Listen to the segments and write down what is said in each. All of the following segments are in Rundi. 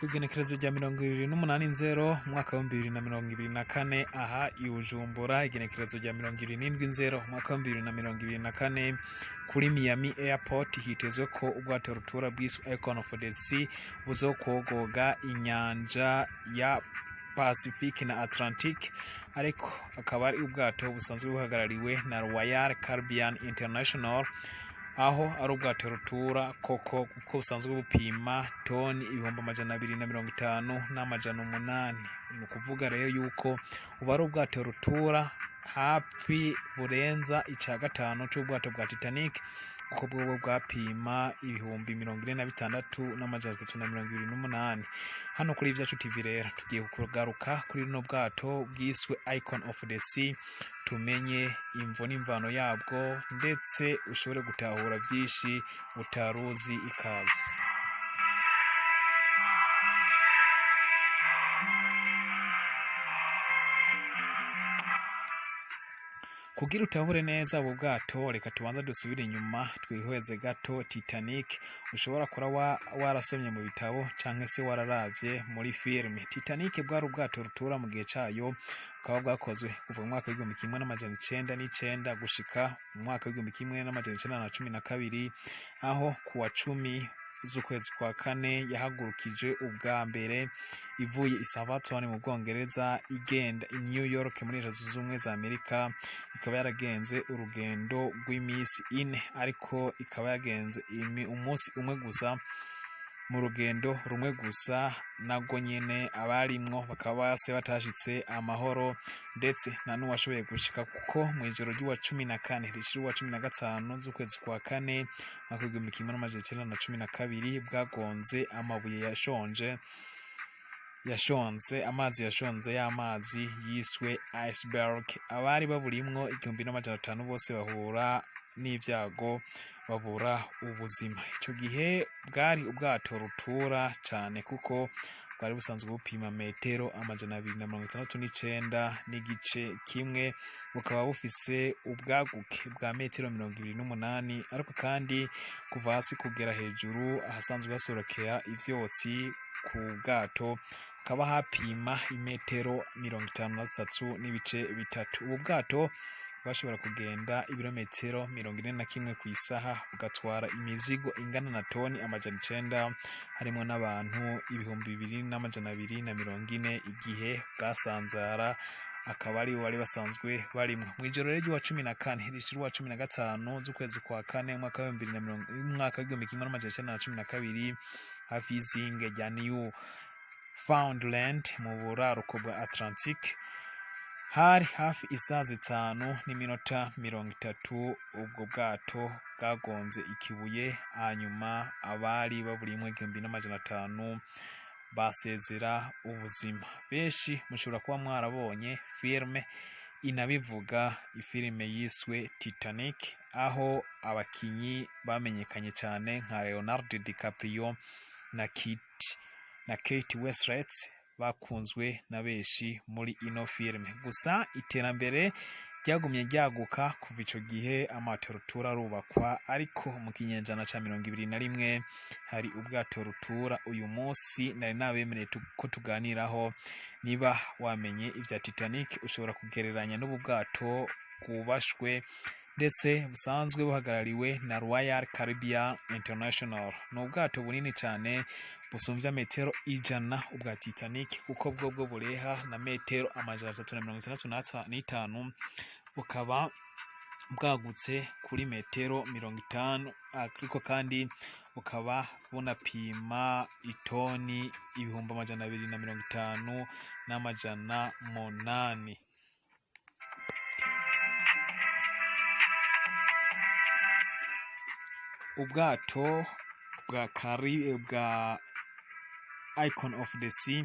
Igenekerezo rya 28/0 mwaka wa 2024 aha i Bujumbura. Igenekerezo rya 27/0 mwaka wa 2024 kuri Miami Airport hitezwe ko ubwato Rutura Bwiswe Icon of the Sea buzokwogoga inyanja ya Pacific na Atlantic, ariko akaba ari ubwato busanzwe buhagarariwe na Royal Caribbean International, aho ari ubwato Rutura koko kuko busanzwe bupima toni 250 n'amajana 8. Ni ukuvuga rero yuko uba ari ubwato Rutura hafi burenza ica gatanu c'ubwato bwa Titanic, kuko bwo bwapima 46 n'amajana 328. Hano kuri Ivyacu TV rero tugiye kugaruka kuri no bwato bwiswe Icon of the Sea, tumenye imvo n'imvano yabwo ndetse ushobore gutahura vyinshi utaruzi. Ikaze. Kugira utahure neza ubu bwato, reka tubanza dusubire inyuma twihweze gato Titanic. Ushobora kura warasomye mu bitabo canke se wararavye muri filme. Titanic bwari ubwato Rutura mu gihe cayo, bukaba bwakozwe kuva mu mwaka wa 1909 gushika mu mwaka wa 1912, aho kuwa 10 z'ukwezi kwa kane yahagurukije ubwa mbere ivuye Southampton mu Bwongereza igenda i New York muri Leta Zunze Ubumwe za Amerika. Ikaba yaragenze urugendo rw'imisi 4, ariko ikaba yagenze umunsi umwe gusa mu rugendo rumwe gusa, nago nyene abarimwo bakaba base batashitse amahoro, ndetse na n'uwashoboye gushika kuko mu ijoro ry'uwa 14 rishira uwa 15 z'ukwezi kwa kane mwaka wa 1912 bwagonze amabuye amazi yashonze y'amazi yiswe iceberg. Abari baburimwo 1500 bose bahura n'ivyago babura ubuzima. Ico gihe bwari ubwato Rutura cane kuko bwari busanzwe bupima metero amajana 269 n'igice kimwe, bukaba bufise ubwaguke bwa metero 28, ariko kandi kuva hasi kugera hejuru ahasanzwe hasorokera ivyotsi ku bwato kaba hapima imetero 53 n'ibice bitatu. Ubu bwato bashobora kugenda ibirometero 41 ku isaha, bugatwara imizigo ingana na toni amajana 9, harimo n'abantu 2240 igihe bwasanzara, akaba ari bari basanzwe barimwo. Mu ijoro ry'uwa 14 rishira uwa 15 z'ukwezi kwa kane mwaka wa 1912 hafi y'izinge rya Newfoundland mu buraruko bwa Atlantic, hari hafi isaha 5:30 ubwo bwato bwagonze ikibuye. Hanyuma abari baburimwe 1500 basezera ubuzima. Benshi mushobora kuba mwarabonye filme inabivuga, ifilme yiswe Titanic, aho abakinyi bamenyekanye cyane nka Leonardo DiCaprio na Kate Winslet bakunzwe na benshi muri ino filme. Gusa iterambere ryagumye ryaguka kuva ico gihe amato Rutura arubakwa, ariko mu kinyejana ca 21 hari ubwato Rutura. Uyu munsi nari nabemereye ko tuganiraho. Niba wamenye ivya Titanic, ushobora kugereranya n'ubu bwato bwubashwe ndetse busanzwe buhagarariwe na Royal Caribbean International. Ni ubwato bunini cyane busumvya metero 100 ubwa Titanic, kuko bwo bureha na metero amajana 365, bukaba bwagutse kuri metero 50, ariko kandi bukaba bunapima itoni 250 n'amajana 8. Ubwato bwa Icon of the Sea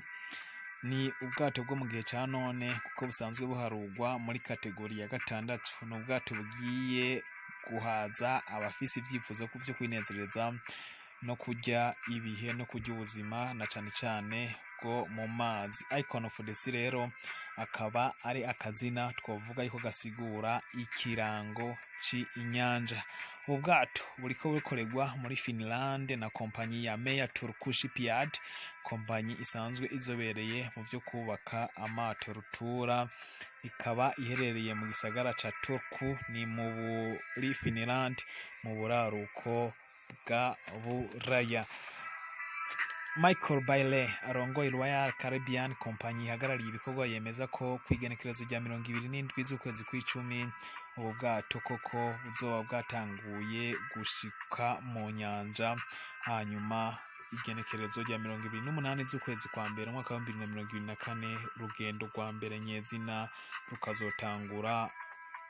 ni ubwato bwo mu gihe ca none, kuko busanzwe buharugwa muri kategori ya 6. Ni ubwato bugiye guhaza abafise ivyifuzo vyo kwinezereza no kurya ibihe no kurya ubuzima, na cane cane bwo mu mazi. Icon of the Sea rero akaba ari akazina twovuga yuko gasigura ikirango c'inyanja. Ubwato buriko bukoregwa muri Finland na kompanyi ya Menya Shipyard, kompanyi isanzwe izobereye mu vyo kubaka amato Rutura, ikaba iherereye mu gisagara ca Turku ni muri Finland mu buraruko bwa Buraya. Michael Bailey arongoye Royal Caribbean kompanyi ihagarariye ibikorwa yemeza ko kwigenekerezo rya 27 z'ukwezi kw'icumi ubu bwato koko buzoba bwatanguye gushika mu nyanja, hanyuma igenekerezo rya 28 z'ukwezi kwa mbere umwaka wa 2024 rugendo rwa mbere nyezina rukazotangura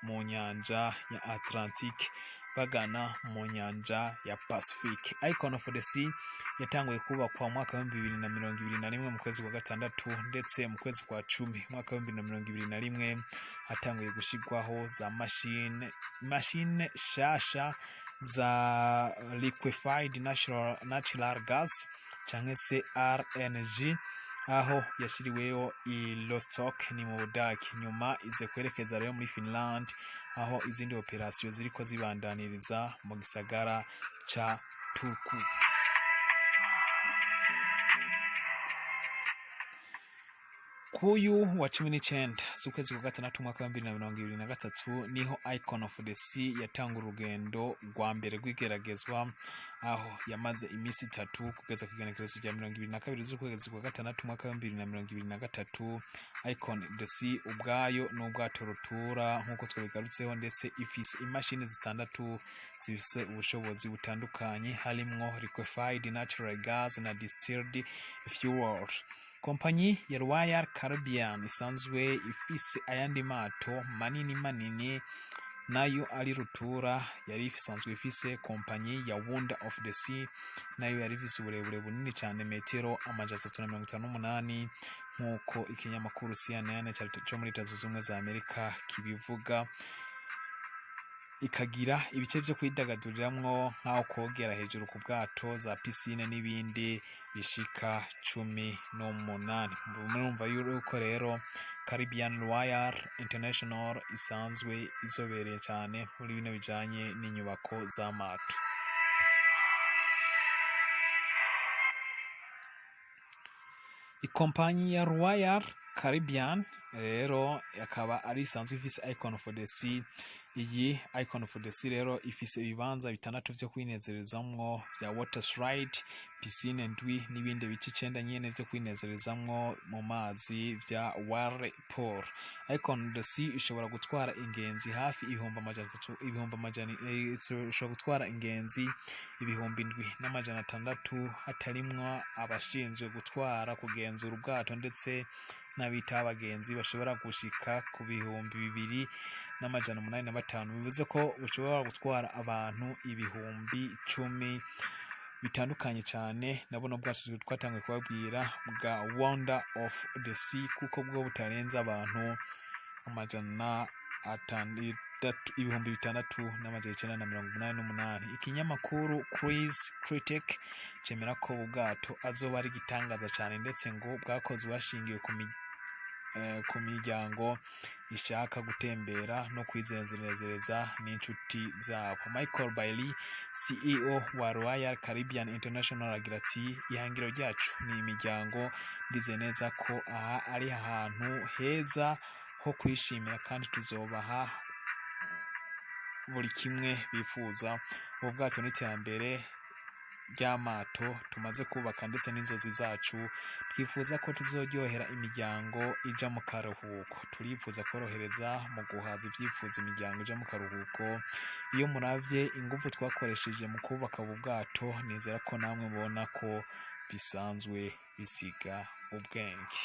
mu nyanja ya Atlantic bagana mu nyanja ya Pacific. Icon of the Sea yatanguye kubakwa mu mwaka wa 2021 mu kwezi kwa gatandatu, ndetse mu kwezi kwa 10 mwaka wa 2021 hatanguye gushigwaho za machine shasha za liquefied natural gas canke se RNG, aho yashiriweho i Rostock ni mu Budagi. Nyuma ize kwerekeza rero muri Finland, aho izindi operasiyo ziriko zibandaniriza mu gisagara ca Turku. Kuyu wa 19 z'ukwezi kwa gatandatu mwaka wa 2023 niho Icon of the Sea yatanga urugendo rwa mbere rw'igeragezwa, aho yamaze imisi 3 kugeza ku igenekerezo rya 22 z'ukwezi kwa gatandatu mwaka wa 2023. Icon of the Sea ubwayo n'ubwato Rutura nkuko twabigarutseho, ndetse ifise imashini zitandatu zifise ubushobozi butandukanye harimwo liquefied natural gas na distilled fuel. Kompanyi ya Royal Caribbean isanzwe ifise ayandi mato manini nayo ari Rutura, yari isanzwe ifise kompanyi ya Wonder of the Sea, nayo yari ifise uburebure bunini cyane metero 358 nkuko ikinyamakuru CNN cyo muri Leta Zunze Ubumwe za Amerika kibivuga. Ikagira ibice vyo kwidagaduriramwo nk'aho kogera hejuru ku bwato, za piscine n'ibindi bishika 18. Murumva yuko rero Caribbean Royal International isanzwe izobereye cyane muri bino bijanye n'inyubako z'amato. Ikompanyi ya Royal Caribbean rero akaba ari isanzwe ifise Icon of the Sea. Iyi Icon of the Sea rero ifise ibibanza bitandatu vyo kwinezerezamwo vya water slide, piscine ndwi n'ibindi bice 9 nyene vyo kwinezerezamwo mu mazi vya whirlpool. Icon of the Sea ishobora gutwara ingenzi hafi ishobora gutwara ingenzi 7,600 hatarimwa abashinzwe gutwara kugenzura ubwato, ndetse n'abita abagenzi bashobora gushika ku 2,805. Bivuze ko bushobora gutwara abantu 10,000 bitandukanye cyane. Nabona bwashizwe twatangiye kubabwira bwa Wonder of the Sea kuko bwo butarenza abantu 6,988. Ikinyamakuru Cruise Critic cemera ko ubwato azoba ari gitangaza cyane, ndetse ngo bwakozwe bashingiye ku miryango ishaka gutembera no kwizenzereza n'inshuti zabo. Michael Bailey, CEO wa Royal Caribbean International, agira ati ihangiro ryacu ni imiryango, ndize neza ko aha ari ahantu heza ho kwishimira kandi tuzobaha buri kimwe bifuza. Ubwato n'iterambere ry'amato tumaze kubaka ndetse n'inzozi zacu, twifuza ko tuzoryohera imiryango ija mu karuhuko. Turifuza korohereza mu guhaza ibyifuza imiryango ija mu karuhuko. Iyo muravye ingufu twakoresheje mu kubaka ubu bwato, nizera ko namwe mubona ko bisanzwe bisiga ubwenge.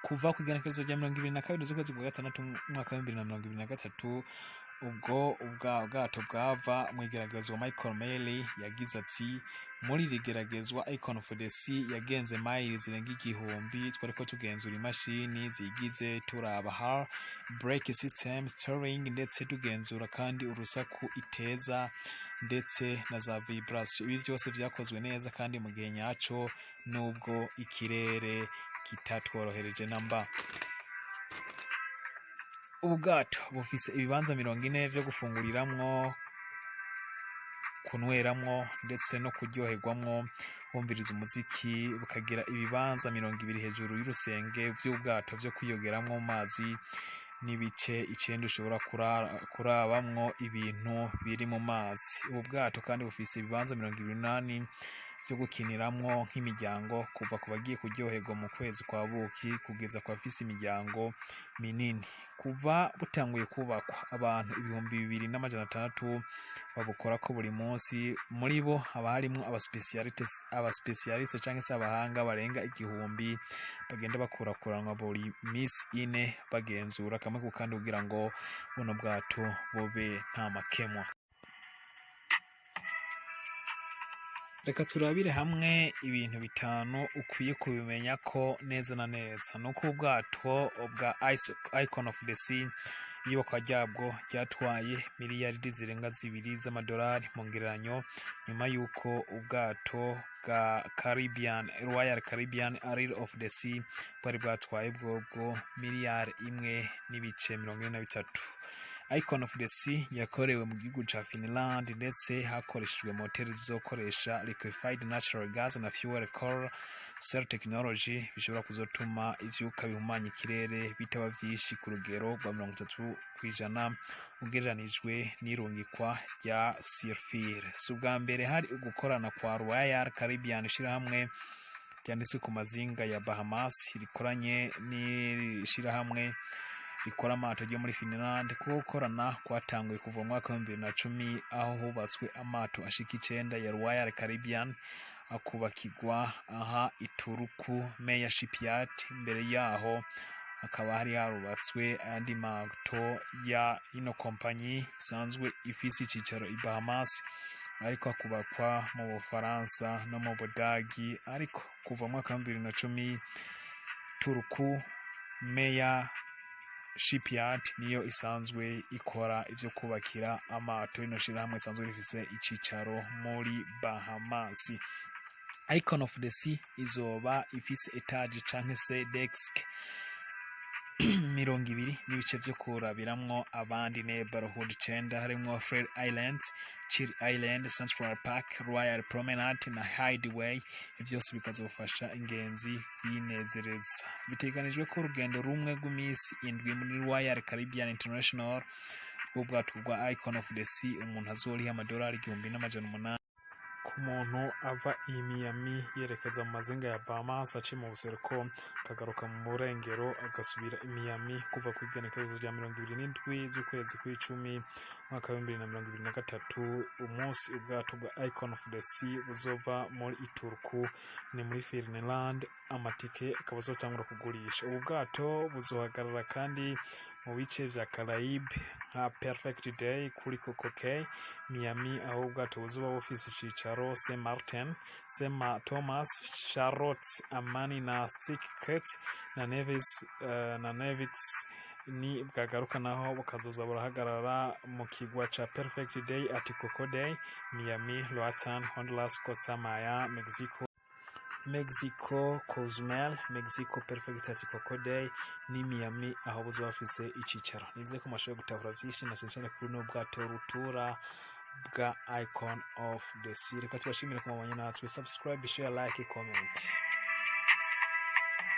Kuva ku igenekerezo rya 22 z'ukwezi kwa gatandatu mwaka wa 2023 ubwo ubwato bwava mu igeragezwa Michael Mailey yagize ati muri iri geragezwa Icon of the Sea yagenze miles zirenga 1000 twariko tugenzura imashini zigize turaba hull brake system steering ndetse tugenzura kandi urusaku iteza ndetse na za vibration. Ibi byose vyakozwe neza kandi mu gihe nyaco nubwo ikirere kitatworohereje namba. Ubwato bufise ibibanza 40 vyo gufunguriramwo, kunweramwo ndetse no kuryoherwamwo bumviriza umuziki, bukagira ibibanza 20 hejuru y'urusenge vy'ubwato vyo kwiyogeramwo mu mazi n'ibice 9 ushobora kurabamwo ibintu biri mu mazi. Ubu bwato kandi bufise ibibanza 28 vyo gukiniramwo nk'imiryango kuva ku bagiye kuryoherwa mu kwezi kwa buki kugeza kwa fisi imiryango minini. Kuva butanguye kubakwa abantu 2600 babukora ko buri munsi, muri bo haba harimo abaspecialists canke se abahanga barenga 1000 bagenda bakurakuranwa buri miss ine bagenzura kamwe ku kandi kugira ngo buno bwato bobe nta makemwa. Reka turabire hamwe ibintu bitanu ukwiye kubimenya ko neza na neza. Nuko ubwato bwa Icon of the Sea iyubakwa ryabwo ryatwaye miliyaridi zirenga 2 z'amadolari mu ngereranyo, nyuma yuko ubwato bwa Royal Caribbean Isle of the Sea bwari bwatwaye bwobwo miliyari 1.43. Icon of the Sea yakorewe mu gihugu ca Finland ndetse hakoreshejwe moteri zizokoresha liquefied natural gas na fuel cell technology bishobora kuzotuma ivyuka bihumanya ikirere bitaba vyinshi ku rugero rwa 30% ugereranijwe n'irungikwa rya sulfure. Subwa mbere hari ugukorana kwa Royal Caribbean ishirahamwe ryanditse ku mazinga ya Bahamas rikoranye n'ishirahamwe rikora amato ryo muri Finland. Gukorana kwatanguye kuva mu mwaka wa 2010 aho hubatswe amato ashika 9 ya Royal Caribbean akubakirwa aha ituruku Menya shipyard. Mbere yaho akaba hari harubatswe andi mato ya ino kompanyi isanzwe ifise icicaro i Bahamas ariko akubakwa mu Bufaransa no mu Budagi. Ariko kuva mu mwaka wa 2010 turuku Menya shipyard niyo isanzwe ikora ivyo kubakira amato. Ino shirahamwe isanzwe rifise icicaro muri Bahamas. Icon of the Sea izoba ifise etage canke se desk 20 n'ibice vyo kurabiramwo abandi neighborhood 9 harimwo Fred Island, Chill Island, Central Park, Royal Promenade na Hideaway. Ivyose bikazofasha ingenzi kwinezereza. Biteganijwe ko urugendo rumwe rw'imisi 7 muri Royal Caribbean International rw'ubwato bwa Icon of the Sea umuntu azoriha amadolari 1800 ku muntu ava i Miami yerekeza mu mazinga ya Bahamas aci mu buseruko kagaruka mu burengero agasubira i Miami kuva ku igenekerezo rya 27 z'ukwezi kw'icumi mwaka wa 2023. Umunsi ubwato bwa Icon of the Sea buzova muri Ituruku ni muri Finland. Amatike akaba azotangura kugurisha. Ubwato buzohagarara kandi mu bice vya Caraïbe nka Perfect Day kuri Coco Cay, Miami aho ubwato buzoba bufise icicaro Saint Martin, Saint Thomas, Charlotte, Amani na Stickett na Nevis ni bwagaruka naho bukazoza burahagarara mu kigwa ca Perfect Day ati Coco Day, Miami, Roatan, Honduras, Costa Maya, Mexico, Cozumel, Mexico, Perfect ati Coco Day ni Miami aho buzoba bafise icicaro. Nize ko mashoboye gutahura vyinshi na cyane kuri no bwato Rutura bwa Icon of the Sea. Reka tubashimire ku mwanya natwe. Subscribe, share, like, comment.